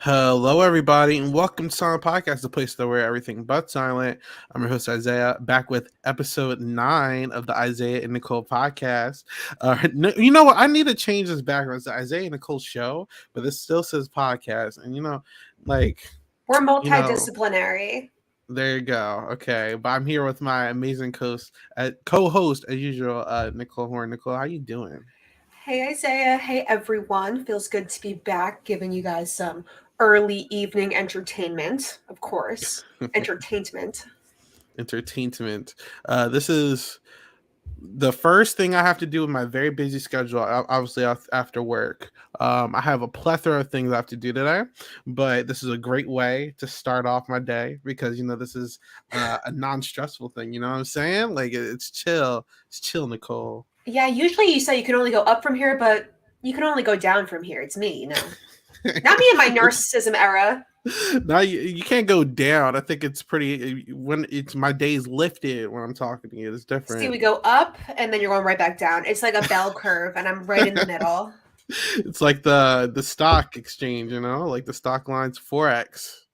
Hello, everybody, and welcome to Silent Podcast, the place to where everything but silent. I'm your host Isaiah, back with episode 9 of the Isaiah and Nicole podcast. You know what? I need to change this background. It's the Isaiah and Nicole show, but this still says podcast. And like We're you know, multidisciplinary. there you go. Okay, but I'm here with my amazing co-host as usual, Nicole Horn. Nicole, how you doing? Hey Isaiah, hey everyone. Feels good to be back giving you guys some early evening entertainment, of course. Entertainment. Entertainment. This is the first thing I have to do with my very busy schedule, obviously after work. I have a plethora of things I have to do today, but this is a great way to start off my day because this is a non-stressful thing. You know what I'm saying? Like it's chill. It's chill, Nicole. Yeah, usually you say you can only go up from here, but you can only go down from here. It's me. Not me in my narcissism era. Now you can't go down. I think it's pretty when it's my day's lifted when I'm talking to you. It's See, different. we go up and then you're going right back down. It's like a bell curve, and I'm right in the middle. It's like the stock exchange, like the stock lines forex. It's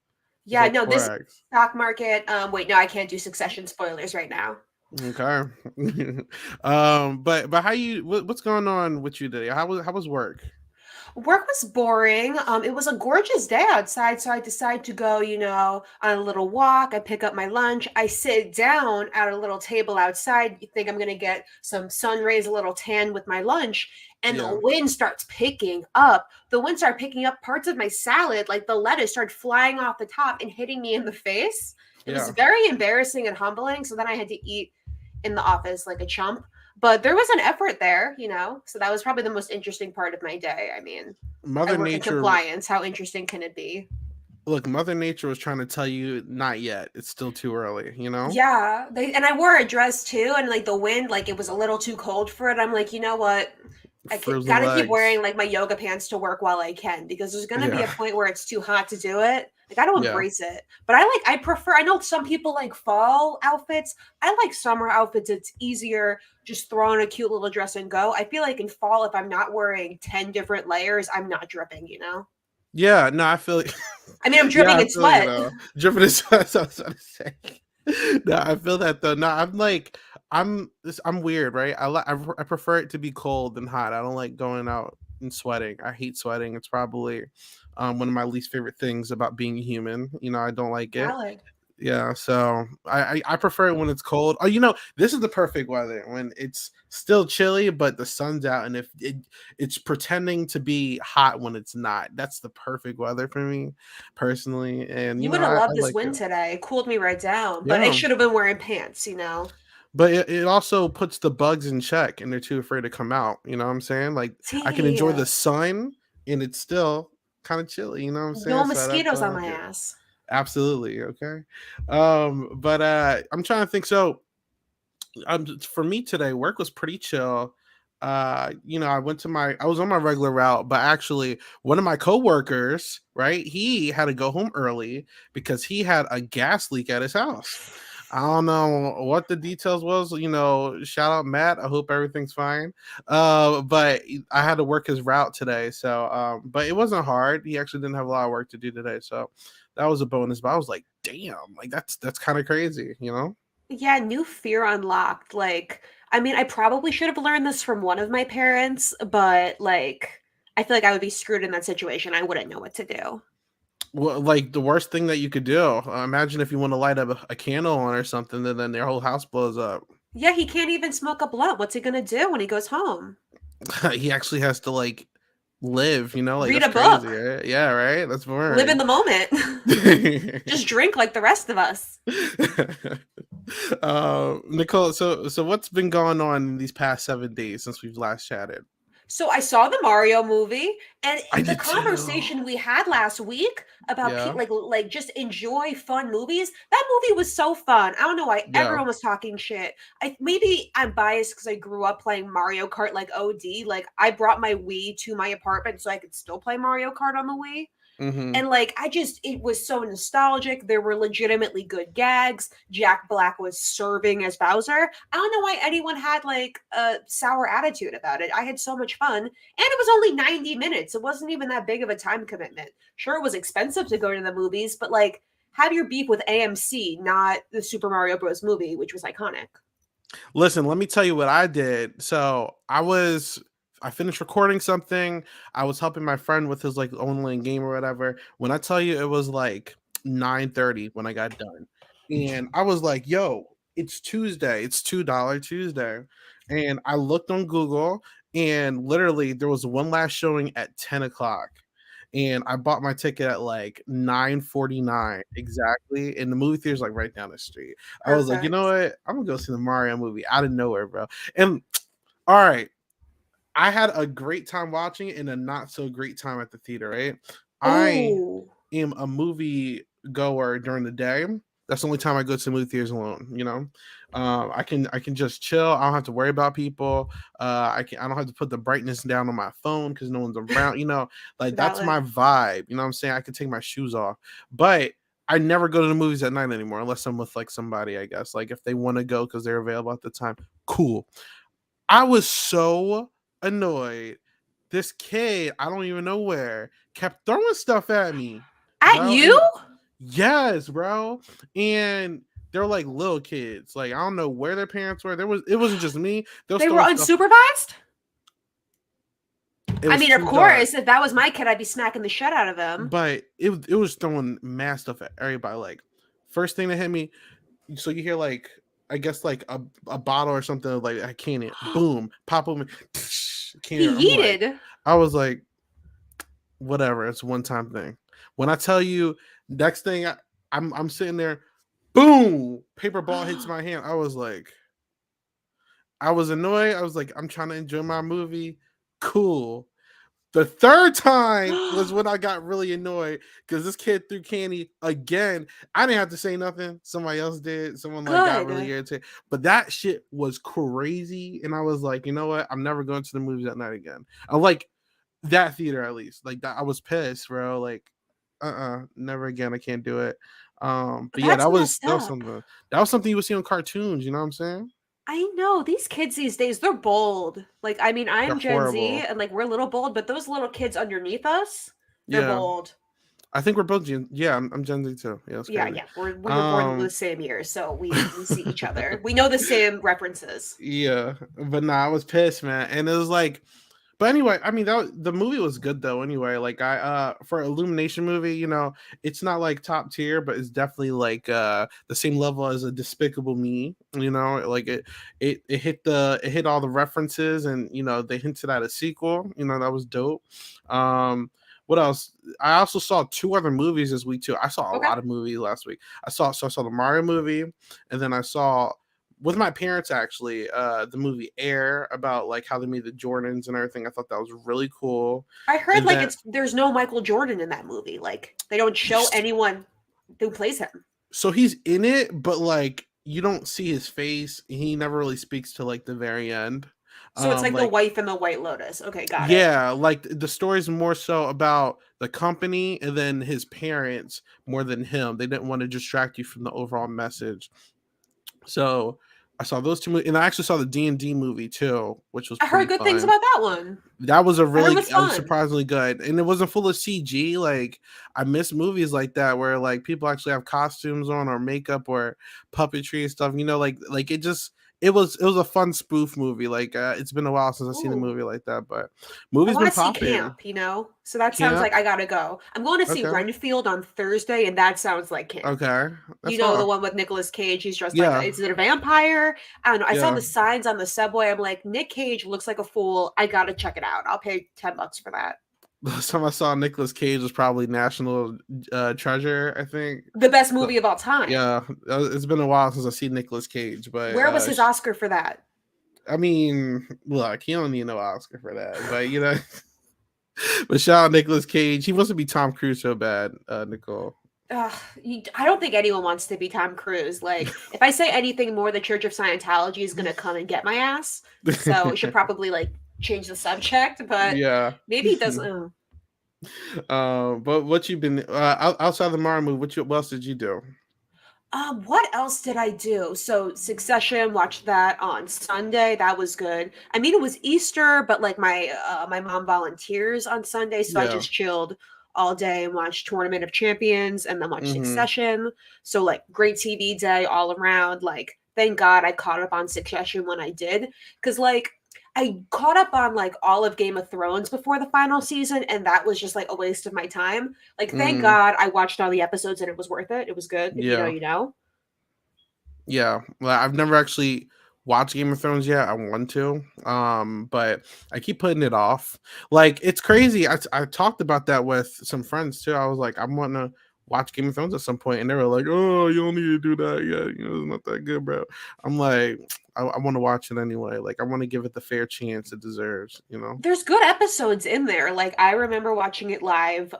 Yeah, like no, this forex. stock market. Wait, no, I can't do Succession spoilers right now. Okay. But what's going on with you today? How was work? Work was boring. It was a gorgeous day outside, so I decided to go, on a little walk. I pick up my lunch. I sit down at a little table outside. You think I'm gonna get some sun rays, a little tan with my lunch, and Yeah. the wind starts picking up. The wind started picking up parts of my salad, like the lettuce started flying off the top and hitting me in the face. It was Yeah. very embarrassing and humbling. So then I had to eat in the office like a chump. But there was an effort there. So that was probably the most interesting part of my day. I mean, I Mother work in Nature compliance. How interesting can it be? Look, Mother Nature was trying to tell you not yet. It's still too early, you know? Yeah, and I wore a dress too, and like the wind, like it was a little too cold for it. I'm like, you know what? Frozen Gotta keep legs. wearing like my yoga pants to work while I can because there's gonna be Yeah. a point where it's too hot to do it. I gotta Yeah. embrace it. But I prefer, I know some people like fall outfits. I like summer outfits. It's easier just throw on a cute little dress and go. I feel like in fall, if I'm not wearing 10 different layers, I'm not dripping. Yeah, no, I feel I mean, I'm yeah, dripping I in feel sweat. dripping is what I was trying to say. No, I feel that though. No, I'm weird, right? I prefer it to be cold than hot. I don't like going out and sweating. I hate sweating. It's probably one of my least favorite things about being human. I don't like it. Valid. Yeah, so I prefer it when it's cold. Oh, this is the perfect weather when it's still chilly, but the sun's out, and if it's pretending to be hot when it's not. That's the perfect weather for me, personally. And You would have I loved this like it. wind today. It cooled me right down. But I Yeah, should have been wearing pants. but it also puts the bugs in check, and they're too afraid to come out. You know what I'm saying? Like I can See, enjoy the sun, and it's still kind of chilly. You know what I'm saying? no So that's mosquitoes why I on like my it. ass. Absolutely. Okay. But I'm trying to think. So for me today, work was pretty chill. I was on my regular route, but actually one of my coworkers, right, he had to go home early because he had a gas leak at his house. I don't know what the details was. Shout out Matt. I hope everything's fine. But I had to work his route today, so but it wasn't hard. He actually didn't have a lot of work to do today, so that was a bonus. But I was like, damn, like that's kind of crazy. Yeah, new fear unlocked. Like, I mean, I probably should have learned this from one of my parents, but like, I feel like I would be screwed in that situation. I wouldn't know what to do. Well, like the worst thing that you could do. Imagine if you want to light up a candle on or something, and then their whole house blows up. Yeah, he can't even smoke a blunt. What's he gonna do when he goes home? He actually has to like live. Like Read that's a crazy, book. right? Yeah, right. That's Live in boring. the moment. Just drink like the rest of us. Nicole, so what's been going on in these past 7 days since we've last chatted? So I saw the Mario movie, and I the did too. conversation we had last week about Yeah, like just enjoy fun movies. That movie was so fun. I don't know why yeah. everyone was talking shit. I maybe I'm biased because I grew up playing Mario Kart like OD. Like I brought my Wii to my apartment so I could still play Mario Kart on the Wii. Mm-hmm. And like it was so nostalgic. There were legitimately good gags. Jack Black was serving as Bowser. I don't know why anyone had like a sour attitude about it. I had so much fun. And it was only 90 minutes. It wasn't even that big of a time commitment. Sure, it was expensive to go to the movies, but like have your beef with AMC, not the Super Mario Bros. Movie, which was iconic. Listen, let me tell you what I did. So I finished recording something. I was helping my friend with his like online game or whatever. When I tell you it was like 9:30 when I got done. And I was like, yo, it's Tuesday. It's $2 Tuesday. And I looked on Google and literally there was one last showing at 10 o'clock. And I bought my ticket at like 9:49 exactly. And the movie theater's like right down the street. I was like, you know Perfect. what? I'm gonna go see the Mario movie out of nowhere, bro. And all right, I had a great time watching it and a not so great time at the theater, right? I Oh, am a movie goer during the day. That's the only time I go to the movie theaters alone. I can just chill. I don't have to worry about people. I don't have to put the brightness down on my phone because no one's around. Like that's valid. my vibe. You know what I'm saying? I can take my shoes off, but I never go to the movies at night anymore unless I'm with like somebody. I guess like if they want to go because they're available at the time. Cool. I was so annoyed. This kid, I don't even know where, kept throwing stuff at me, At bro. you? And yes, bro. And they're like little kids. Like I don't know where their parents were. It wasn't just me. They was They were throwing stuff. unsupervised? It I was mean, of too dark. course, if that was my kid, I'd be smacking the shit out of him. But it was throwing mad stuff at everybody. Like first thing that hit me, so you hear like I guess like a bottle or something like a can, boom, pop open, can. I'm He like, yeeted. I was like, whatever, it's a one time thing. When I tell you, next thing I'm sitting there, boom, paper ball hits my hand. I was annoyed. I was like, I'm trying to enjoy my movie. Cool. The third time was when I got really annoyed because this kid threw candy again. I didn't have to say nothing. Somebody else did. Someone like got really Good. irritated. But that shit was crazy. And I was like, you know what? I'm never going to the movies that night again. I like that theater at least. Like that I was pissed, bro. Like, never again. I can't do it. But yeah, That's messed that was up. something you would see on cartoons, you know what I'm saying? I know these kids these days, they're bold. Like, I mean, They're I'm Gen Z horrible. and like we're a little bold, but those little kids underneath us, they're Yeah. bold. I think we're both yeah, I'm Gen Z too. Yeah, it's Yeah, crazy. yeah. We were born the Um same year, so we see each other. We know the same references. Yeah, but nah, I was pissed, man. And it was like, but anyway, I mean, the movie was good though. Anyway, like for Illumination movie, it's not like top tier, but it's definitely like the same level as a Despicable Me. Like it hit all the references, and they hinted at a sequel. That was dope. Um, what else? I also saw two other movies this week too. I saw a Okay. lot of movies last week. I saw the Mario movie, and then I saw with my parents actually the movie Air about like how they made the Jordans and everything. I thought that was really cool. I heard And like then there's no Michael Jordan in that movie. Like they don't show anyone who plays him. so he's in it, but like you don't see his face. He never really speaks to like the very end. So it's like the Like wife in the White Lotus. Okay, got it. yeah, like the story's more so about the company and then his parents more than him. They didn't want to distract you from the overall message. So I saw those two movies, and I actually saw the D&D movie too, which was I heard pretty good things fun. about that one. That was a I heard it really was fun. surprisingly good, and it wasn't full of CG. Like I miss movies like that where like people actually have costumes on or makeup or puppetry and stuff. Like it was a fun spoof movie. Like it's been a while since I've seen a Ooh. movie like that, but I movies want been to see popping. Camp, you know? So that sounds Camp, like I gotta go. I'm going to see okay, Renfield on Thursday, and that sounds like Camp. okay, You that's know, the all. one with Nicolas Cage. He's dressed like Yeah, is it a vampire? I don't know. I saw yeah. the signs on the subway. I'm like, Nick Cage looks like a fool. I gotta check it out. I'll pay $10 for that. Last time I saw Nicolas Cage was probably National Treasure, I think. The best So, movie of all time. yeah, it's been a while since I've seen Nicolas Cage, but Where was his Oscar for that? I mean, look, he don't need no Oscar for that, but but shout out Nicolas Cage. He wants to be Tom Cruise so bad, Nicole. Ugh, I don't think anyone wants to be Tom Cruise. Like, if I say anything more, the Church of Scientology is gonna come and get my ass. So we should probably like change the subject. But Yeah. maybe he doesn't. But what you been outside of the Mario movie? What else did you do? What else did I do? So Succession, watched that on Sunday. That was good. I mean, it was Easter, but like my mom volunteers on Sunday, so I Yeah. just chilled all day and watched Tournament of Champions and then watched Mm-hmm. Succession. So like great TV day all around. Like thank God I caught up on Succession when I did, because like I caught up on like all of Game of Thrones before the final season, and that was just like a waste of my time. Like, thank Mm, God I watched all the episodes and it was worth it. It was good. If you know, yeah. you know. Yeah, well, I've never actually watched Game of Thrones yet. I want to, but I keep putting it off. Like it's crazy. I talked about that with some friends too. I was like, I'm wanting to watch Game of Thrones at some point, and they were like, "Oh, you don't need to do that yet. You know, it's not that good, bro." I'm like, I want to watch it anyway. Like I want to give it the fair chance it deserves. You know? There's good episodes in there. Like, I remember watching it live,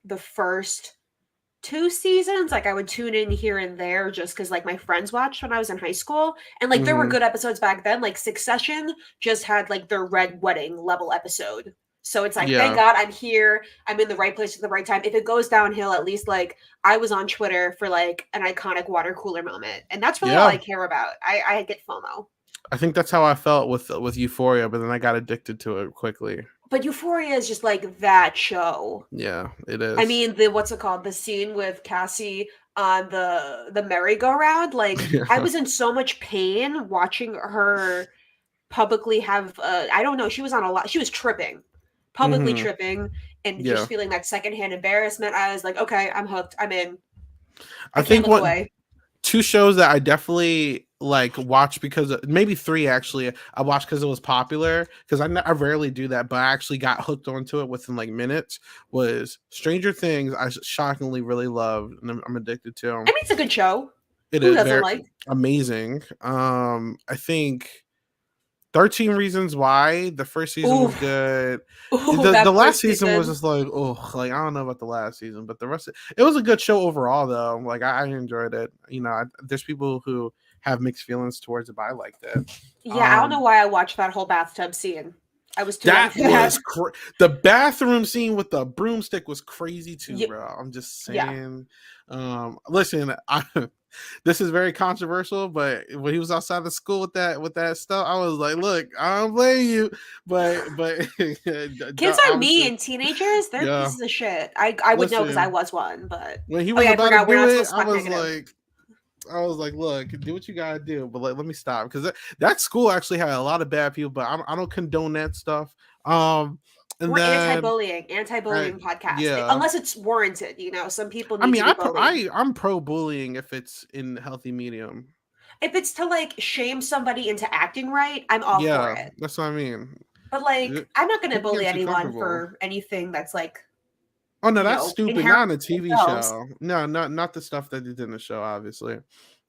the first two seasons. Like, I would tune in here and there just because, like, my friends watched when I was in high school. And, like, there were Hmm. good episodes back then. Like, Succession just had, like, their Red Wedding level episode. So it's like, thank Yeah, God I'm here. I'm in the right place at the right time. If it goes downhill, at least, like, I was on Twitter for, like, an iconic water cooler moment. And that's really all yeah. I care about. I get FOMO. I think that's how I felt with Euphoria, but then I got addicted to it quickly. But Euphoria is just like that show. Yeah, it I is. mean, the what's it called? The scene with Cassie on the merry-go-round. Like, I Yeah. was in so much pain watching her publicly have. I don't know. She was on a lot. She was tripping, publicly Hmm. tripping, and just Yeah. feeling that secondhand embarrassment. I was like, okay, I'm hooked. I'm in. I I can't think look what away. two shows that I definitely like watched because maybe three actually I watched because it was popular because I rarely do that, but I actually got hooked onto it within like minutes. Was Stranger Things? I shockingly really loved and I'm addicted to. I mean, it's a good show. It Who is doesn't very like? amazing. I think 13 Reasons Why. The first season Ooh, was good. ooh, The that last first season was season. just like, oh, like I don't know about the last season, but the rest of it was a good show overall though. Like I enjoyed it. You know, there's people who have mixed feelings towards it, but I liked it. Yeah, I don't know Um why I watched that whole bathtub scene. I was too young that for was that. the bathroom scene with the broomstick was crazy too, Yeah, bro. I'm just yeah. saying. Listen, this is very controversial, but when he was outside the school with that stuff, I was like, look, I don't blame you, but Kids are obviously, mean. Teenagers, they're yeah. pieces of shit. I would know because I Listen, was one, but when he oh was yeah, I about to forgot we're do not it, supposed to talk negative. I was like, look, do what you gotta do, but let me stop because that school actually had a lot of bad people, but I don't condone that stuff. Um, and We're then anti-bullying, I, anti-bullying podcast. yeah, Unless it's warranted, some people I need mean, to be bullied. I'm pro bullying if it's in healthy medium. If it's to like shame somebody into acting right, I'm all for Yeah, it. that's what I mean. But like, I'm not gonna People bully getting too anyone comfortable. for anything that's like, Oh no, that's stupid. inherent Not in a to TV themselves. show. No, not the stuff that they did in the show, obviously.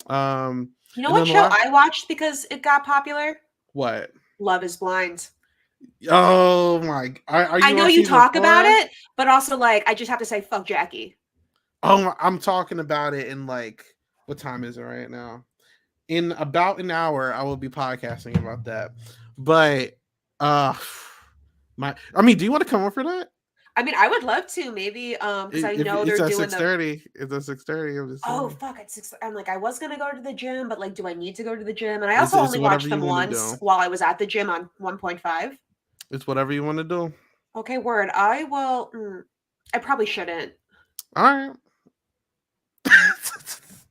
Um, You know and what then the show last I watched because it got popular? what? Love is Blind. Oh my! Are I you know on you season talk about four? it, but also like I just have to say fuck Jackie. Oh, I'm talking about it in like what time is it right now? In about an hour, I will be podcasting about that. But uh, I mean, do you want to come over for that? I mean, I would love to maybe because I If know it's they're at doing six the thirty, it's at 6:30. I'm just oh saying, fuck at 6. I'm like I was gonna go to the gym, but like, do I need to go to the gym? And I also it's only whatever watched you them want to once do. while I was at the gym on 1.5. It's whatever you want to do. Okay, word. I will. I probably shouldn't. All right.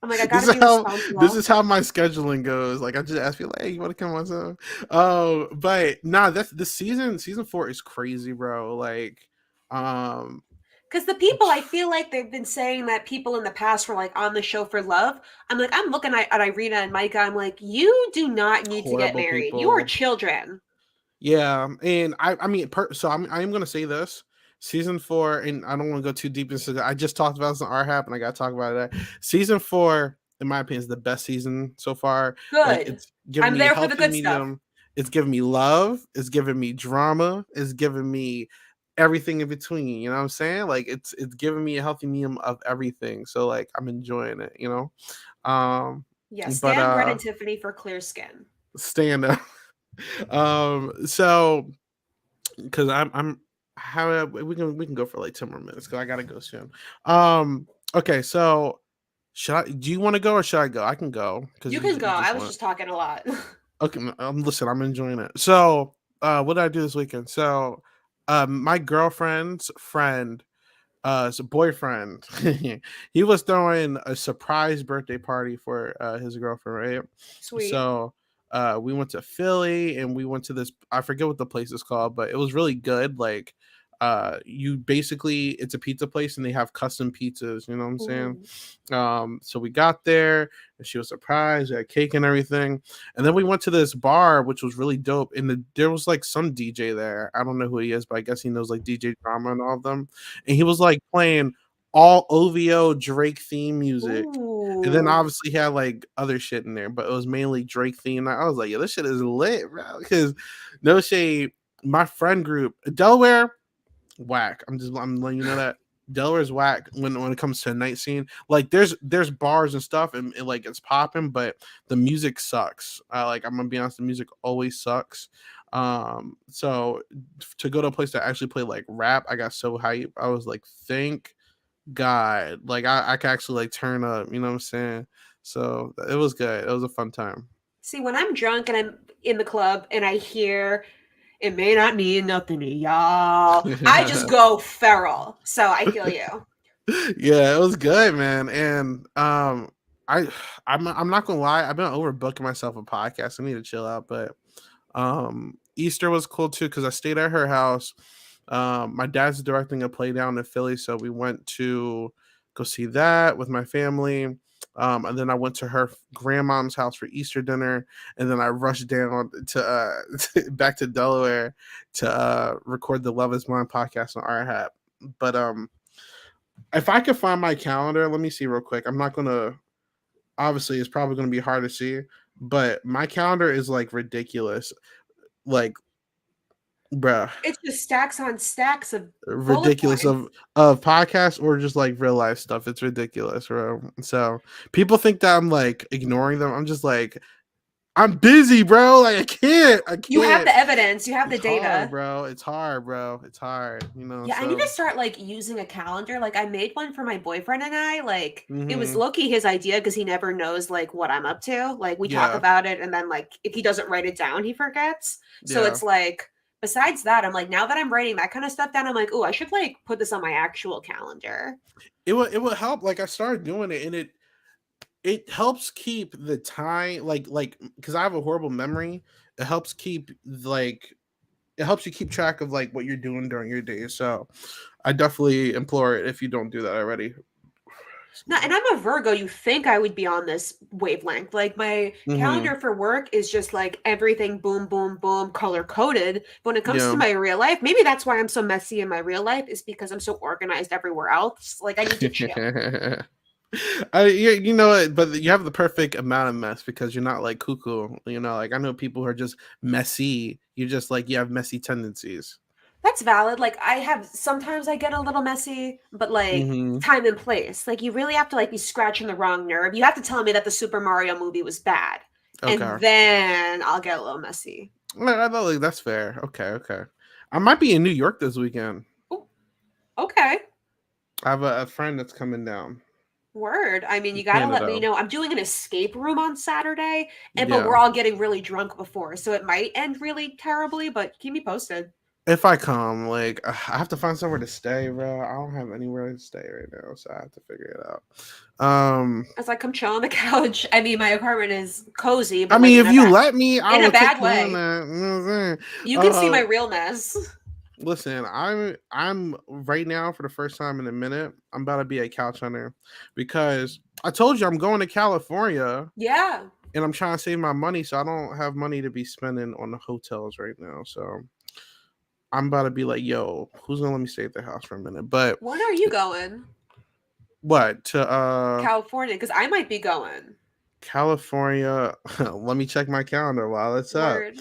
I'm like I gotta be This responsible. is how my scheduling goes. Like I just ask people, like, hey, you want to come on some? Oh, but nah, that's this season four is crazy, bro. Like, um, Because the people, I feel like they've been saying that people in the past were like on the show for love. I'm like, I'm looking at Irina and Micah. I'm like, you do not need to get horrible married. You are people. children. Yeah, and I mean, so I am gonna say this season four, and I don't want to go too deep into that. I just talked about this in our hap, and I got to talk about it. Season four, in my opinion, is the best season so far. Like Good. it's giving I'm me a there for the healthy good stuff. medium. It's giving me love. It's giving me drama. It's giving me everything in between. You know what I'm saying? Like it's giving me a healthy medium of everything. So like I'm enjoying it. You know. Um, Yeah, but stand Brett and Tiffany for clear skin. stand up. So because I'm how we can go for like 10 more minutes because I gotta go soon. Um. Okay. So should I? Do you want to go or should I go? I can go because You you can go. you I just was went. just talking a lot. Okay. Listen, I'm enjoying it. So, what did I do this weekend? So, my girlfriend's friend his boyfriend he was throwing a surprise birthday party for his girlfriend, right? Sweet. So we went to Philly and we went to this, I forget what the place is called, but it was really good. Like you basically, it's a pizza place and they have custom pizzas, you know what I'm saying? Ooh. So we got there and she was surprised, we had cake and everything, and then we went to this bar which was really dope, and there was like some DJ there. I don't know who he is, but I guess he knows like DJ Drama and all of them, and he was like playing all OVO Drake theme music. And then Ooh. obviously he had like other shit in there, but it was mainly Drake theme. I was like, yeah, this shit is lit, bro. Because no shade, my friend group, Delaware, whack. I'm letting you know that Delaware's whack when it comes to a night scene. Like there's bars and stuff and like it's popping, but the music sucks. I'm gonna be honest, the music always sucks. So to go to a place that actually play like rap, I got so hype. I was like, thank God. Like I could actually like turn up, you know what I'm saying? So it was good. It was a fun time. See, when I'm drunk and I'm in the club and I hear it may not mean nothing to y'all, I just go feral. So I feel you. Yeah, it was good, man. And I I'm not gonna lie, I've been overbooking myself a podcast. I need to chill out, but Easter was cool too because I stayed at her house. My dad's directing a play down in Philly, so we went to go see that with my family. And then I went to her grandmom's house for Easter dinner, and then I rushed down to back to Delaware to record the Love Is Blind podcast on our hat. But if I could find my calendar, let me see real quick. I'm not gonna, obviously it's probably gonna be hard to see, but my calendar is like ridiculous. Like, bruh, It's just stacks on stacks of bullet ridiculous points. of podcasts or just like real life stuff. It's ridiculous, bro. So people think that I'm like ignoring them. I'm just like, I'm busy, bro. Like I You have can't. the evidence, you have It's the hard, data. bro. It's hard, bro. It's hard, you know. Yeah, I need to So start like using a calendar. Like I made one for my boyfriend and I. Like it was hmm low-key his idea because he never knows like what I'm up to. Like we talk yeah, about it and then like if he doesn't write it down, he forgets. So yeah. it's like besides that, I'm like now that I'm writing that kind of stuff down, I'm like, oh, I should like put this on my actual calendar. It would help. Like I started doing it, and it helps keep the time, like because I have a horrible memory. It helps keep like it helps you keep track of like what you're doing during your day. So I definitely implore it if you don't do that already. Now, Excuse me. and I'm a Virgo. You think I would be on this wavelength. Like my Mm-hmm. calendar for work is just like everything boom, boom, boom, color coded. But when it comes to Yeah. my real life, maybe that's why I'm so messy in my real life, is because I'm so organized everywhere else. Like I need to chill. You know it, but you have the perfect amount of mess because you're not like cuckoo. You know, like I know people who are just messy. You're just like you have messy tendencies. That's valid. Like I have sometimes I get a little messy, but like Mm-hmm. time and place. Like you really have to like be scratching the wrong nerve. You have to tell me that the Super Mario movie was bad. And Okay. then I'll get a little messy. I thought like that's fair. Okay, okay. I might be in New York this weekend. Oh, okay. I have a friend that's coming down Word. I mean, from you gotta let me Canada. know. I'm doing an escape room on Saturday, and but we're Yeah. all getting really drunk before, so it might end really terribly, but keep me posted. If I come, like I have to find somewhere to stay, bro. I don't have anywhere to stay right now, so I have to figure it out. As I come chill on the couch. I mean, my apartment is cozy, I but like mean, if you let me, I in a will take bad you in way. there. You know what I'm saying? You can see my Uh, real mess. listen, I'm right now for the first time in a minute. I'm about to be a couch hunter because I told you I'm going to California Yeah. and I'm trying to save my money, so I don't have money to be spending on the hotels right now. So I'm about to be like, yo, who's gonna let me stay at their house for a minute? But When are you going? what to California, because I might be going. California? Let me check my calendar while it's up. Word.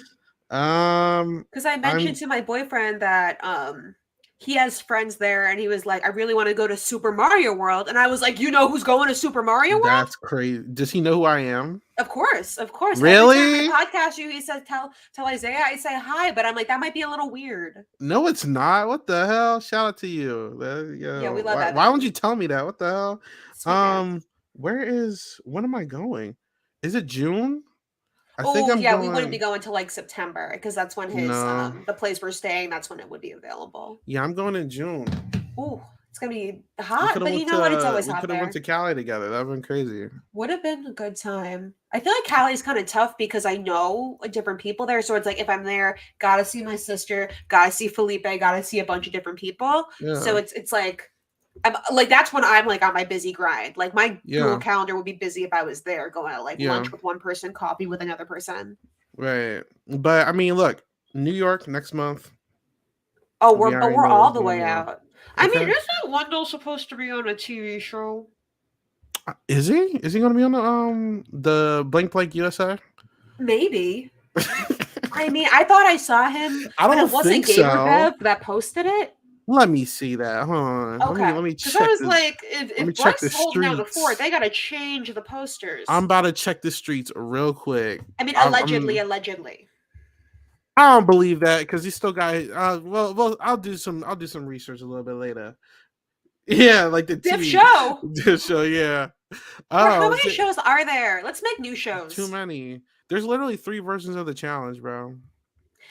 Um, Because I mentioned I'm to my boyfriend that he has friends there, and he was like, I really want to go to Super Mario World. And I was like, you know who's going to Super Mario World? That's crazy. Does he know who I am? Of course, of course. Every time I Really? podcast you, he says, tell Isaiah I say hi, but I'm like, that might be a little weird. No, it's not. What the hell? Shout out to you. Yeah, we love Why won't Evan. you tell me that? What the hell? Sweet man. When am I going? Is it June? I think Oh I'm yeah, we wouldn't be going. going to like September because that's when his No. the place we're staying, that's when it would be available. Yeah, I'm going in June. Ooh, it's gonna be We hot, could have but you went know what? It's to always hot there. Cali together. That'd been crazy. Would have been a good time. I feel like Cali's kind of tough because I know different people there. So it's like if I'm there, gotta see my sister, gotta see Felipe, gotta see a bunch of different people. So Yeah. it's like I'm like that's when I'm like on my busy grind. Like my Google Yeah. Calendar would be busy if I was there going to like Yeah. lunch with one person, coffee with another person. Right. But I mean, look, New York next month. Oh, We already we're know all what's the going way on. out. I mean, Okay. isn't Wendell supposed to be on a TV show? Is he? Is he going to be on the Blank Blank USA? Maybe. I mean, I thought I saw him, I but don't it think wasn't Gator so. Bev that posted it. Let me see that. Hold on. Okay, Let me because I check was the like, let me if check Bryce the is holding down the fort, streets. they got to change the I'm posters. about to check the streets real quick. I mean, I'm allegedly. I don't believe that because he still got. I'll do some research a little bit later. Yeah, like the Diff TV show. show. Yeah. Bro, how Oh, many shows are there? Let's make new too shows. many. There's literally 3 versions of the challenge, bro.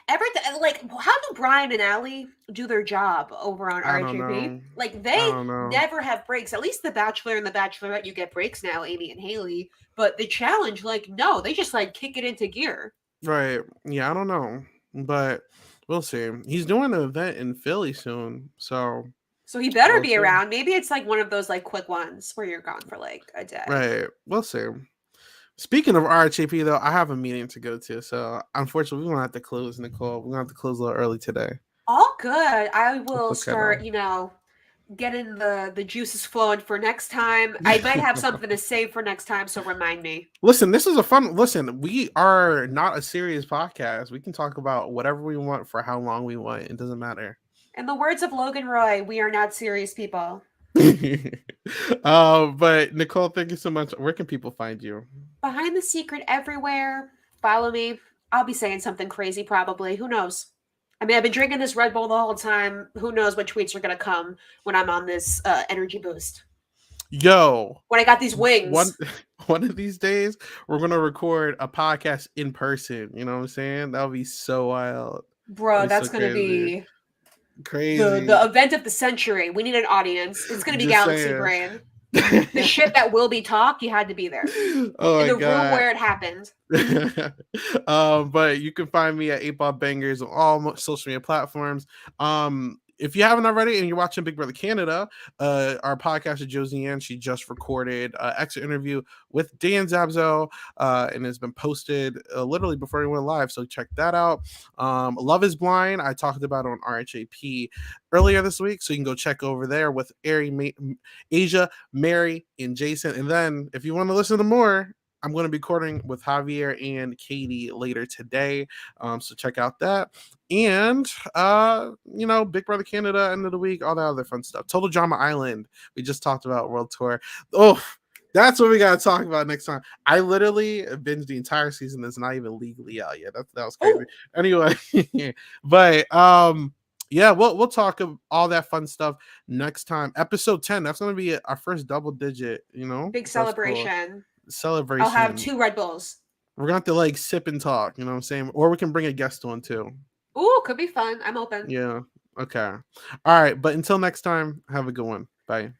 Everything like how do Brian and Allie do their job over on I don't RHAP? know. Like I they don't know. never have breaks. At least the Bachelor and the Bachelorette, you get breaks now, Amy and Haley. But the challenge, like, no, they just like kick it into gear. Right. Yeah, I don't know. But we'll see. He's doing an event in Philly soon. So So he better we'll be see. around. Maybe it's like one of those like quick ones where you're gone for like a day. Right. We'll see. Speaking of RHAP, though, I have a meeting to go to. So unfortunately, we're going to have to close, Nicole. We're going to have to close a little early today. All good. I It's will okay, though. start, getting the juices flowing for next time. I might have something to save for next time, so remind me. Listen, this is a fun. Listen, we are not a serious podcast. We can talk about whatever we want for how long we want. It doesn't matter. In the words of Logan Roy, we are not serious people. But Nicole, thank you so much. Where can people find you? Behind the secret everywhere. Follow me. I'll be saying something crazy probably. Who knows? I mean, I've been drinking this Red Bull the whole time. Who knows what tweets are going to come when I'm on this energy boost? Yo, When I got these one wings. one of these days we're gonna record a podcast in person. You know what I'm saying? That'll be so wild. Bro, That'll be that's so going to crazy. be the Crazy. event of the century. We need an audience. It's going to be Just Galaxy saying. Brain. The shit that will be talked, you had to be there. Oh In my the room god. where it happened. But you can find me at 8 Ball Bangers on all social media platforms. If you haven't already and you're watching Big Brother Canada, our podcaster Josie Ann, she just recorded an exit interview with Dan Zabzo, and it's been posted literally before we went live. So check that out. Love is Blind, I talked about on RHAP earlier this week, so you can go check over there with Asia, Mary, and Jason. And then if you want to listen to more, I'm going to be recording with Javier and Katie later today. So check out that. And Big Brother Canada, end of the week, all that other fun stuff. Total Drama Island. We just talked about World Tour. Oh, that's what we gotta talk about next time. I literally binged the entire season that's not even legally out yet. That was crazy. Oh, Anyway, but yeah, we'll talk of all that fun stuff next time. Episode 10. That's gonna be our first double digit, big so that's cool. celebration. I'll have Celebration. 2 Red Bulls. We're gonna have to like sip and talk, you know what I'm saying? Or we can bring a guest on too. Ooh, could be fun. I'm open. Yeah. Okay. All right. But until next time, have a good one. Bye.